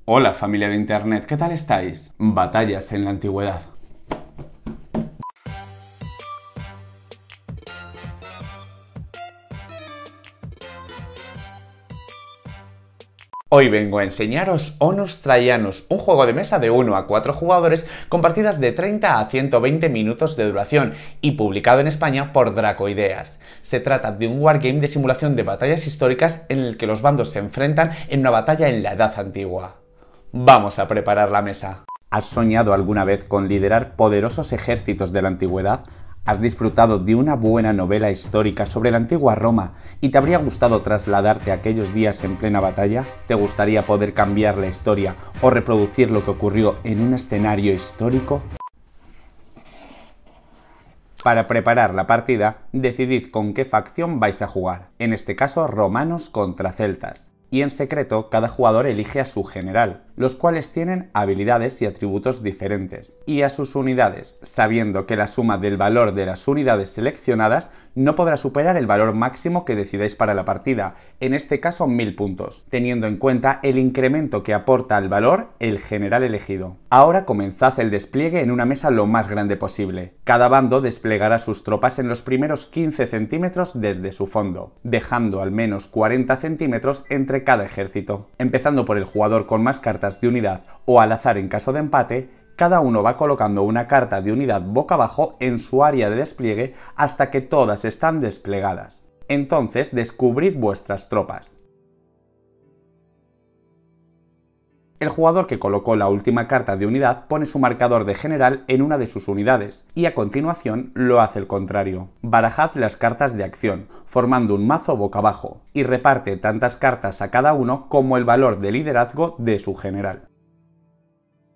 Hola familia de internet, ¿qué tal estáis? Batallas en la antigüedad. Hoy vengo a enseñaros Onus Traianus, un juego de mesa de 1 a 4 jugadores con partidas de 30 a 120 minutos de duración y publicado en España por Dracoideas. Se trata de un wargame de simulación de batallas históricas en el que los bandos se enfrentan en una batalla en la Edad Antigua. Vamos a preparar la mesa. ¿Has soñado alguna vez con liderar poderosos ejércitos de la antigüedad? ¿Has disfrutado de una buena novela histórica sobre la antigua Roma y te habría gustado trasladarte a aquellos días en plena batalla? ¿Te gustaría poder cambiar la historia o reproducir lo que ocurrió en un escenario histórico? Para preparar la partida, decidid con qué facción vais a jugar, en este caso romanos contra celtas. Y en secreto, cada jugador elige a su general, los cuales tienen habilidades y atributos diferentes, y a sus unidades, sabiendo que la suma del valor de las unidades seleccionadas no podrá superar el valor máximo que decidáis para la partida, en este caso 1000 puntos, teniendo en cuenta el incremento que aporta al valor el general elegido. Ahora comenzad el despliegue en una mesa lo más grande posible. Cada bando desplegará sus tropas en los primeros 15 centímetros desde su fondo, dejando al menos 40 centímetros entre cada ejército. Empezando por el jugador con más cartas de unidad o al azar en caso de empate, cada uno va colocando una carta de unidad boca abajo en su área de despliegue hasta que todas están desplegadas. Entonces descubrid vuestras tropas. El jugador que colocó la última carta de unidad pone su marcador de general en una de sus unidades y a continuación lo hace el contrario. Barajad las cartas de acción, formando un mazo boca abajo, y reparte tantas cartas a cada uno como el valor de liderazgo de su general.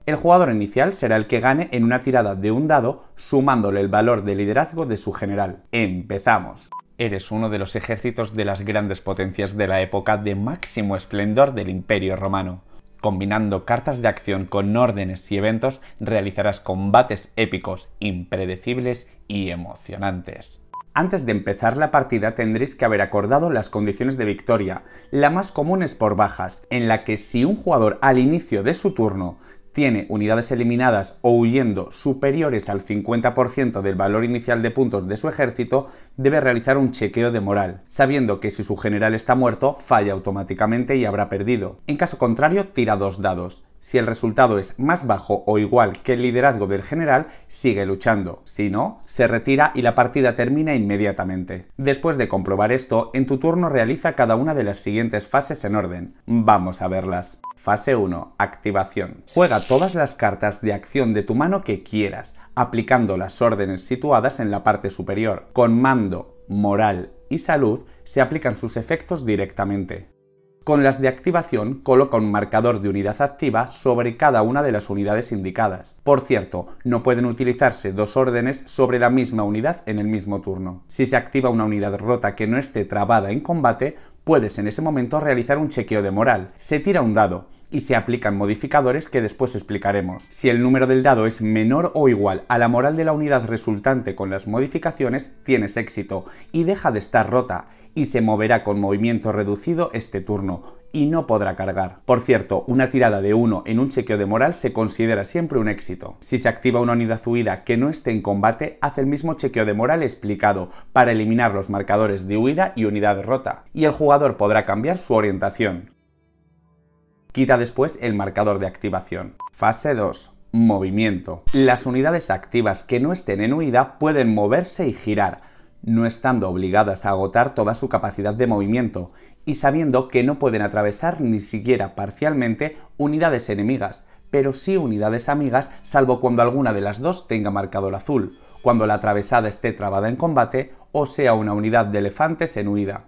El jugador inicial será el que gane en una tirada de un dado, sumándole el valor de liderazgo de su general. ¡Empezamos! Eres uno de los ejércitos de las grandes potencias de la época de máximo esplendor del Imperio Romano. Combinando cartas de acción con órdenes y eventos, realizarás combates épicos, impredecibles y emocionantes. Antes de empezar la partida tendréis que haber acordado las condiciones de victoria. La más común es por bajas, en la que si un jugador al inicio de su turno tiene unidades eliminadas o huyendo superiores al 50% del valor inicial de puntos de su ejército, debe realizar un chequeo de moral, sabiendo que si su general está muerto, falla automáticamente y habrá perdido. En caso contrario, tira 2 dados. Si el resultado es más bajo o igual que el liderazgo del general, sigue luchando. Si no, se retira y la partida termina inmediatamente. Después de comprobar esto, en tu turno realiza cada una de las siguientes fases en orden. Vamos a verlas. Fase 1. Activación. Juega todas las cartas de acción de tu mano que quieras, aplicando las órdenes situadas en la parte superior. Con mando, moral y salud se aplican sus efectos directamente. Con las de activación, coloca un marcador de unidad activa sobre cada una de las unidades indicadas. Por cierto, no pueden utilizarse dos órdenes sobre la misma unidad en el mismo turno. Si se activa una unidad rota que no esté trabada en combate, puedes en ese momento realizar un chequeo de moral. Se tira un dado y se aplican modificadores que después explicaremos. Si el número del dado es menor o igual a la moral de la unidad resultante con las modificaciones, tienes éxito y deja de estar rota, y se moverá con movimiento reducido este turno y no podrá cargar. Por cierto, una tirada de 1 en un chequeo de moral se considera siempre un éxito. Si se activa una unidad huida que no esté en combate, hace el mismo chequeo de moral explicado para eliminar los marcadores de huida y unidad rota, y el jugador podrá cambiar su orientación. Quita después el marcador de activación. Fase 2. Movimiento. Las unidades activas que no estén en huida pueden moverse y girar, no estando obligadas a agotar toda su capacidad de movimiento y sabiendo que no pueden atravesar ni siquiera parcialmente unidades enemigas, pero sí unidades amigas, salvo cuando alguna de las dos tenga marcador azul, cuando la atravesada esté trabada en combate o sea una unidad de elefantes en huida.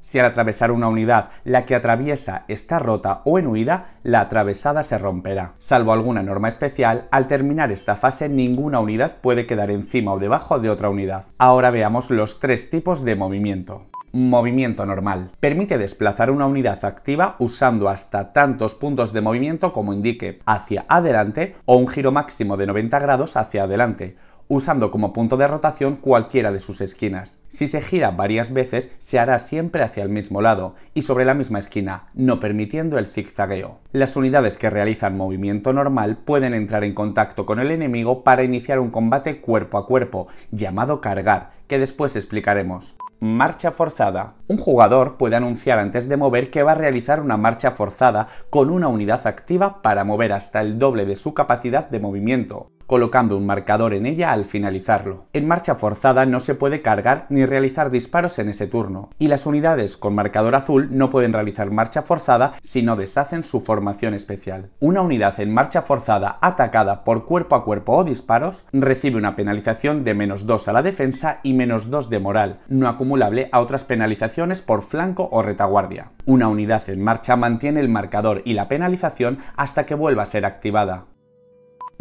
Si al atravesar una unidad la que atraviesa está rota o en huida, la atravesada se romperá. Salvo alguna norma especial, al terminar esta fase ninguna unidad puede quedar encima o debajo de otra unidad. Ahora veamos los 3 tipos de movimiento. Movimiento normal. Permite desplazar una unidad activa usando hasta tantos puntos de movimiento como indique, hacia adelante o un giro máximo de 90 grados hacia adelante, usando como punto de rotación cualquiera de sus esquinas. Si se gira varias veces, se hará siempre hacia el mismo lado y sobre la misma esquina, no permitiendo el zigzagueo. Las unidades que realizan movimiento normal pueden entrar en contacto con el enemigo para iniciar un combate cuerpo a cuerpo, llamado cargar, que después explicaremos. Marcha forzada. Un jugador puede anunciar antes de mover que va a realizar una marcha forzada con una unidad activa para mover hasta el doble de su capacidad de movimiento, colocando un marcador en ella al finalizarlo. En marcha forzada no se puede cargar ni realizar disparos en ese turno, y las unidades con marcador azul no pueden realizar marcha forzada si no deshacen su formación especial. Una unidad en marcha forzada atacada por cuerpo a cuerpo o disparos recibe una penalización de -2 a la defensa y -2 de moral, no acumulable a otras penalizaciones por flanco o retaguardia. Una unidad en marcha mantiene el marcador y la penalización hasta que vuelva a ser activada.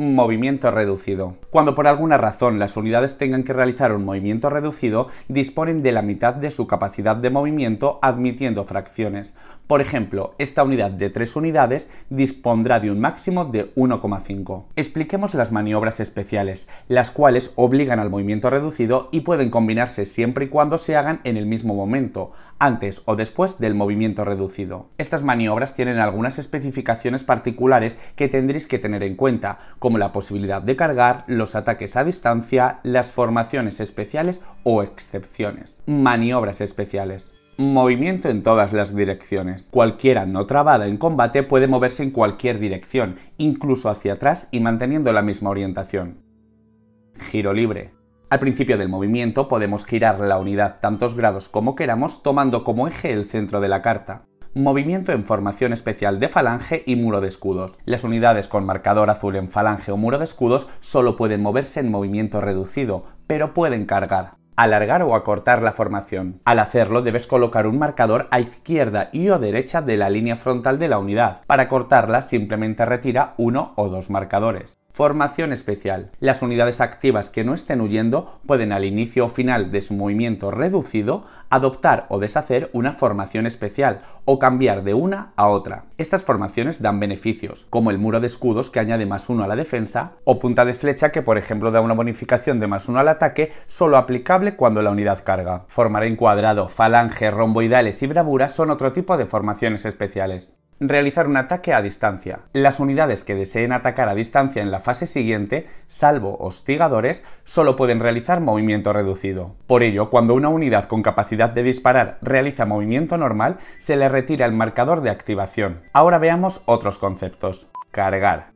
Movimiento reducido. Cuando por alguna razón las unidades tengan que realizar un movimiento reducido, disponen de la mitad de su capacidad de movimiento admitiendo fracciones. Por ejemplo, esta unidad de 3 unidades dispondrá de un máximo de 1,5. Expliquemos las maniobras especiales, las cuales obligan al movimiento reducido y pueden combinarse siempre y cuando se hagan en el mismo momento, antes o después del movimiento reducido. Estas maniobras tienen algunas especificaciones particulares que tendréis que tener en cuenta, como la posibilidad de cargar, los ataques a distancia, las formaciones especiales o excepciones. Maniobras especiales. Movimiento en todas las direcciones. Cualquiera no trabada en combate puede moverse en cualquier dirección, incluso hacia atrás y manteniendo la misma orientación. Giro libre. Al principio del movimiento podemos girar la unidad tantos grados como queramos, tomando como eje el centro de la carta. Movimiento en formación especial de falange y muro de escudos. Las unidades con marcador azul en falange o muro de escudos solo pueden moverse en movimiento reducido, pero pueden cargar. Alargar o acortar la formación. Al hacerlo debes colocar un marcador a izquierda y o derecha de la línea frontal de la unidad. Para cortarla simplemente retira 1 o 2 marcadores. Formación especial. Las unidades activas que no estén huyendo pueden al inicio o final de su movimiento reducido adoptar o deshacer una formación especial o cambiar de una a otra. Estas formaciones dan beneficios, como el muro de escudos que añade +1 a la defensa o punta de flecha que por ejemplo da una bonificación de +1 al ataque solo aplicable cuando la unidad carga. Formar en cuadrado, falange, romboidales y bravura son otro tipo de formaciones especiales. Realizar un ataque a distancia. Las unidades que deseen atacar a distancia en la fase siguiente, salvo hostigadores, solo pueden realizar movimiento reducido. Por ello, cuando una unidad con capacidad de disparar realiza movimiento normal, se le retira el marcador de activación. Ahora veamos otros conceptos. Cargar.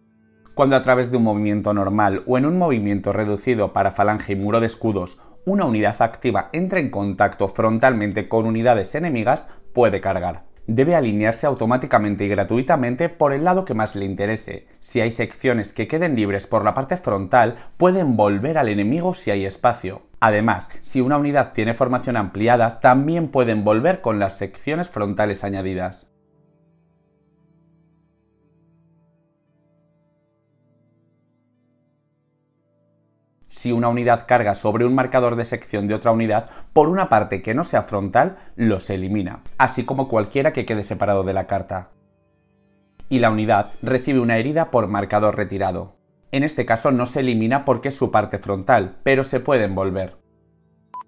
Cuando a través de un movimiento normal o en un movimiento reducido para falange y muro de escudos, una unidad activa entra en contacto frontalmente con unidades enemigas, puede cargar. Debe alinearse automáticamente y gratuitamente por el lado que más le interese. Si hay secciones que queden libres por la parte frontal, pueden volver al enemigo si hay espacio. Además, si una unidad tiene formación ampliada, también pueden volver con las secciones frontales añadidas. Si una unidad carga sobre un marcador de sección de otra unidad, por una parte que no sea frontal, los elimina, así como cualquiera que quede separado de la carta. Y la unidad recibe una herida por marcador retirado. En este caso no se elimina porque es su parte frontal, pero se pueden volver.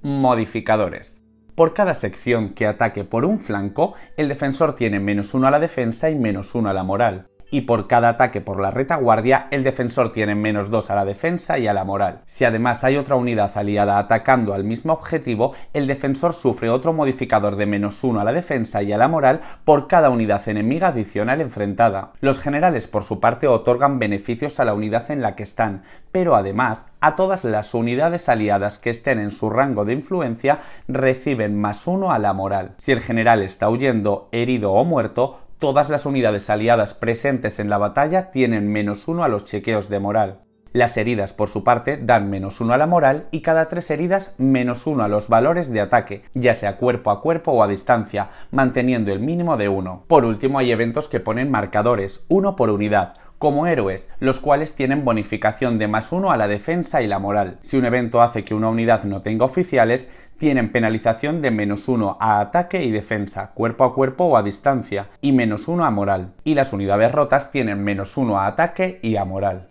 Modificadores. Por cada sección que ataque por un flanco, el defensor tiene -1 a la defensa y -1 a la moral. Y por cada ataque por la retaguardia, el defensor tiene -2 a la defensa y a la moral. Si además hay otra unidad aliada atacando al mismo objetivo, el defensor sufre otro modificador de -1 a la defensa y a la moral por cada unidad enemiga adicional enfrentada. Los generales por su parte otorgan beneficios a la unidad en la que están, pero además a todas las unidades aliadas que estén en su rango de influencia reciben +1 a la moral. Si el general está huyendo, herido o muerto, todas las unidades aliadas presentes en la batalla tienen -1 a los chequeos de moral. Las heridas, por su parte, dan -1 a la moral y cada 3 heridas -1 a los valores de ataque, ya sea cuerpo a cuerpo o a distancia, manteniendo el mínimo de 1. Por último, hay eventos que ponen marcadores, 1 por unidad, como héroes, los cuales tienen bonificación de +1 a la defensa y la moral. Si un evento hace que una unidad no tenga oficiales, tienen penalización de -1 a ataque y defensa, cuerpo a cuerpo o a distancia, y -1 a moral. Y las unidades rotas tienen -1 a ataque y a moral.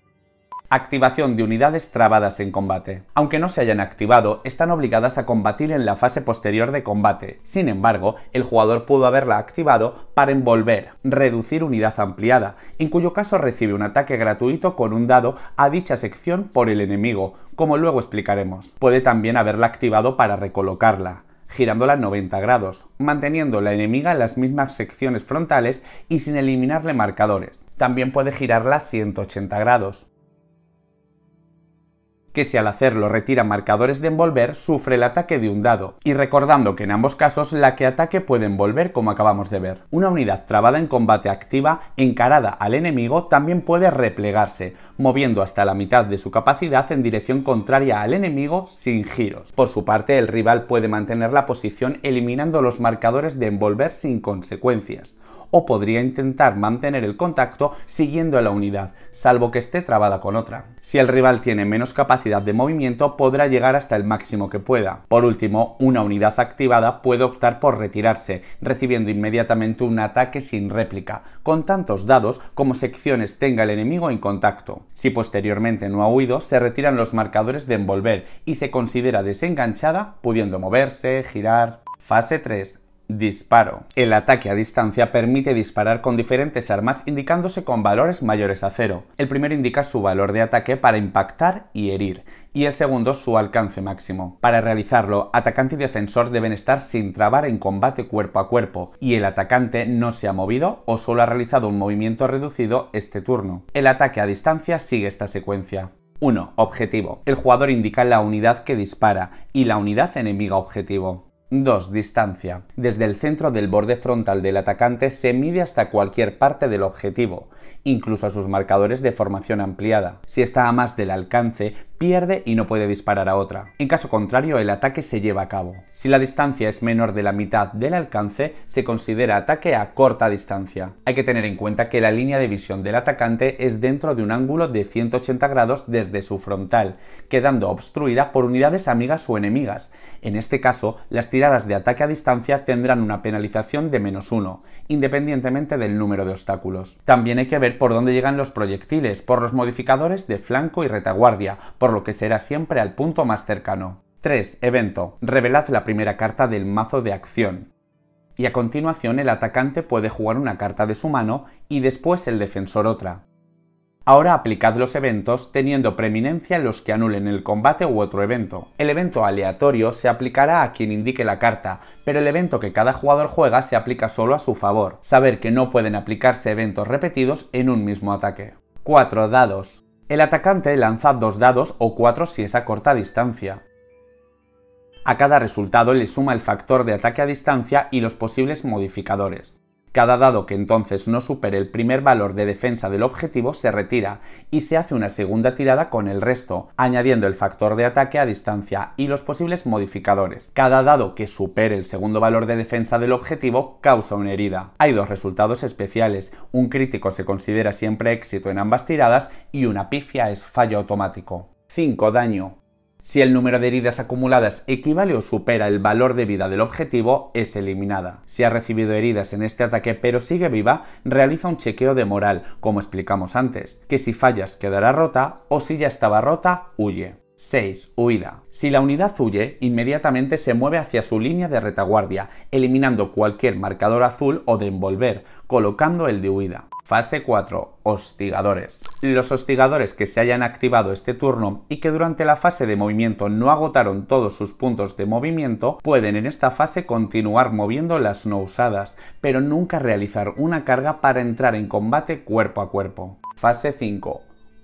Activación de unidades trabadas en combate. Aunque no se hayan activado, están obligadas a combatir en la fase posterior de combate. Sin embargo, el jugador pudo haberla activado para envolver, reducir unidad ampliada, en cuyo caso recibe un ataque gratuito con un dado a dicha sección por el enemigo, como luego explicaremos. Puede también haberla activado para recolocarla, girándola 90 grados, manteniendo la enemiga en las mismas secciones frontales y sin eliminarle marcadores. También puede girarla 180 grados, que si al hacerlo retira marcadores de envolver, sufre el ataque de un dado, y recordando que en ambos casos la que ataque puede envolver como acabamos de ver. Una unidad trabada en combate activa, encarada al enemigo, también puede replegarse, moviendo hasta la mitad de su capacidad en dirección contraria al enemigo sin giros. Por su parte, el rival puede mantener la posición eliminando los marcadores de envolver sin consecuencias, o podría intentar mantener el contacto siguiendo a la unidad, salvo que esté trabada con otra. Si el rival tiene menos capacidad de movimiento, podrá llegar hasta el máximo que pueda. Por último, una unidad activada puede optar por retirarse, recibiendo inmediatamente un ataque sin réplica, con tantos dados como secciones tenga el enemigo en contacto. Si posteriormente no ha huido, se retiran los marcadores de envolver y se considera desenganchada, pudiendo moverse, girar. Fase 3. Disparo. El ataque a distancia permite disparar con diferentes armas indicándose con valores mayores a 0. El primero indica su valor de ataque para impactar y herir, y el segundo su alcance máximo. Para realizarlo, atacante y defensor deben estar sin trabar en combate cuerpo a cuerpo, y el atacante no se ha movido o solo ha realizado un movimiento reducido este turno. El ataque a distancia sigue esta secuencia. 1. Objetivo. El jugador indica la unidad que dispara y la unidad enemiga objetivo. 2. Distancia. Desde el centro del borde frontal del atacante se mide hasta cualquier parte del objetivo, incluso a sus marcadores de formación ampliada. Si está a más del alcance, pierde y no puede disparar a otra. En caso contrario, el ataque se lleva a cabo. Si la distancia es menor de la mitad del alcance, se considera ataque a corta distancia. Hay que tener en cuenta que la línea de visión del atacante es dentro de un ángulo de 180 grados desde su frontal, quedando obstruida por unidades amigas o enemigas. En este caso, las tiradas de ataque a distancia tendrán una penalización de -1, independientemente del número de obstáculos. También hay que ver por dónde llegan los proyectiles, por los modificadores de flanco y retaguardia, por lo que será siempre al punto más cercano. 3. Evento. Revelad la primera carta del mazo de acción, y a continuación el atacante puede jugar una carta de su mano y después el defensor otra. Ahora aplicad los eventos teniendo preeminencia los que anulen el combate u otro evento. El evento aleatorio se aplicará a quien indique la carta, pero el evento que cada jugador juega se aplica solo a su favor. Saber que no pueden aplicarse eventos repetidos en un mismo ataque. 4. Dados. El atacante lanza 2 dados o 4 si es a corta distancia. A cada resultado le suma el factor de ataque a distancia y los posibles modificadores. Cada dado que entonces no supere el primer valor de defensa del objetivo se retira y se hace una segunda tirada con el resto, añadiendo el factor de ataque a distancia y los posibles modificadores. Cada dado que supere el segundo valor de defensa del objetivo causa una herida. Hay 2 resultados especiales, un crítico se considera siempre éxito en ambas tiradas y una pifia es fallo automático. 5. Daño. Si el número de heridas acumuladas equivale o supera el valor de vida del objetivo, es eliminada. Si ha recibido heridas en este ataque pero sigue viva, realiza un chequeo de moral, como explicamos antes, que si fallas quedará rota o si ya estaba rota, huye. 6. Huida. Si la unidad huye, inmediatamente se mueve hacia su línea de retaguardia, eliminando cualquier marcador azul o de envolver, colocando el de huida. Fase 4. Hostigadores. Los hostigadores que se hayan activado este turno y que durante la fase de movimiento no agotaron todos sus puntos de movimiento, pueden en esta fase continuar moviendo las no usadas, pero nunca realizar una carga para entrar en combate cuerpo a cuerpo. Fase 5.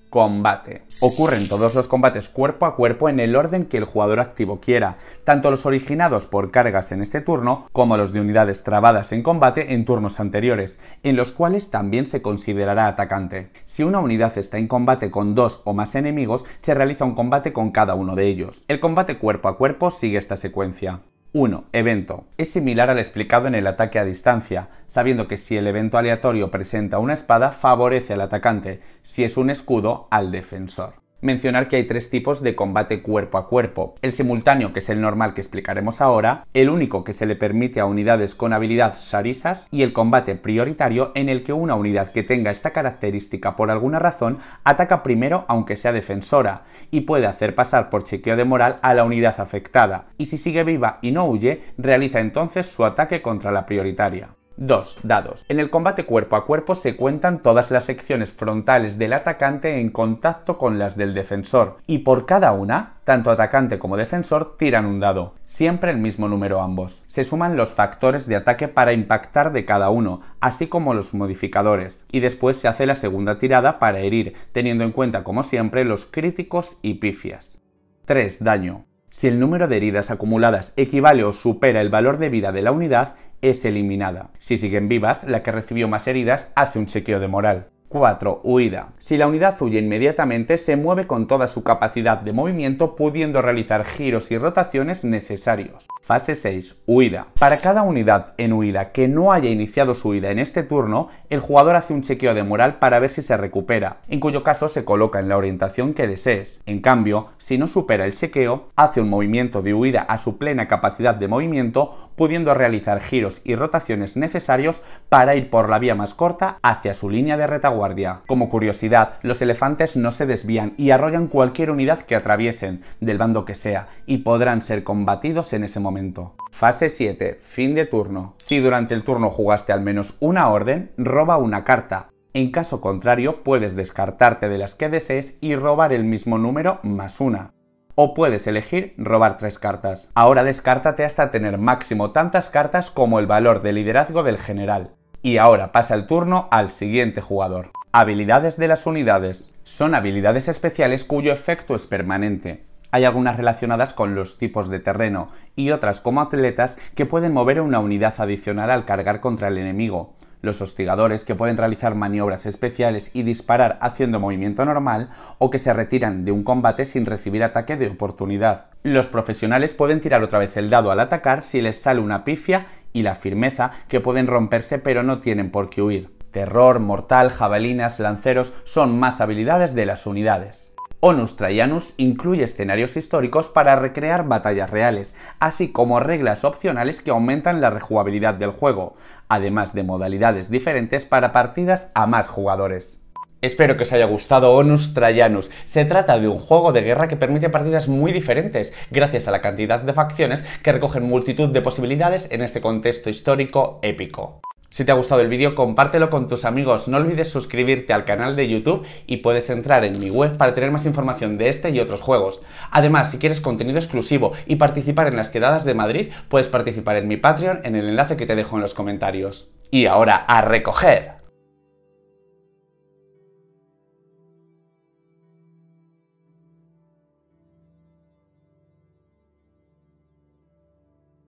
Combate. Ocurren todos los combates cuerpo a cuerpo en el orden que el jugador activo quiera, tanto los originados por cargas en este turno como los de unidades trabadas en combate en turnos anteriores, en los cuales también se considerará atacante. Si una unidad está en combate con 2 o más enemigos, se realiza un combate con cada uno de ellos. El combate cuerpo a cuerpo sigue esta secuencia. 1. Evento. Es similar al explicado en el ataque a distancia, sabiendo que si el evento aleatorio presenta una espada, favorece al atacante, si es un escudo, al defensor. Mencionar que hay tres tipos de combate cuerpo a cuerpo: el simultáneo, que es el normal que explicaremos ahora, el único, que se le permite a unidades con habilidad Sarisas, y el combate prioritario, en el que una unidad que tenga esta característica por alguna razón ataca primero aunque sea defensora, y puede hacer pasar por chequeo de moral a la unidad afectada, y si sigue viva y no huye, realiza entonces su ataque contra la prioritaria. 2. Dados. En el combate cuerpo a cuerpo se cuentan todas las secciones frontales del atacante en contacto con las del defensor, y por cada una, tanto atacante como defensor tiran un dado, siempre el mismo número ambos. Se suman los factores de ataque para impactar de cada uno, así como los modificadores, y después se hace la segunda tirada para herir, teniendo en cuenta como siempre los críticos y pifias. 3. Daño. Si el número de heridas acumuladas equivale o supera el valor de vida de la unidad, es eliminada. Si siguen vivas, la que recibió más heridas hace un chequeo de moral. 4. Huida. Si la unidad huye inmediatamente, se mueve con toda su capacidad de movimiento, pudiendo realizar giros y rotaciones necesarios. Fase 6. Huida. Para cada unidad en huida que no haya iniciado su huida en este turno, el jugador hace un chequeo de moral para ver si se recupera, en cuyo caso se coloca en la orientación que desees. En cambio, si no supera el chequeo, hace un movimiento de huida a su plena capacidad de movimiento, pudiendo realizar giros y rotaciones necesarios para ir por la vía más corta hacia su línea de retaguardia. Como curiosidad, los elefantes no se desvían y arrollan cualquier unidad que atraviesen, del bando que sea, y podrán ser combatidos en ese momento. Fase 7. Fin de turno. Si durante el turno jugaste al menos una orden, roba una carta. En caso contrario, puedes descartarte de las que desees y robar el mismo número más una. O puedes elegir robar 3 cartas. Ahora descártate hasta tener máximo tantas cartas como el valor de liderazgo del general. Y ahora pasa el turno al siguiente jugador. Habilidades de las unidades. Son habilidades especiales cuyo efecto es permanente. Hay algunas relacionadas con los tipos de terreno y otras como atletas que pueden mover una unidad adicional al cargar contra el enemigo. Los hostigadores, que pueden realizar maniobras especiales y disparar haciendo movimiento normal, o que se retiran de un combate sin recibir ataque de oportunidad. Los profesionales pueden tirar otra vez el dado al atacar si les sale una pifia, y la firmeza, que pueden romperse pero no tienen por qué huir. Terror, mortal, jabalinas, lanceros son más habilidades de las unidades. Onus Traianus incluye escenarios históricos para recrear batallas reales, así como reglas opcionales que aumentan la rejugabilidad del juego, además de modalidades diferentes para partidas a más jugadores. Espero que os haya gustado Onus Traianus. Se trata de un juego de guerra que permite partidas muy diferentes, gracias a la cantidad de facciones que recogen multitud de posibilidades en este contexto histórico épico. Si te ha gustado el vídeo, compártelo con tus amigos, no olvides suscribirte al canal de YouTube y puedes entrar en mi web para tener más información de este y otros juegos. Además, si quieres contenido exclusivo y participar en las quedadas de Madrid, puedes participar en mi Patreon en el enlace que te dejo en los comentarios. Y ahora, ¡a recoger!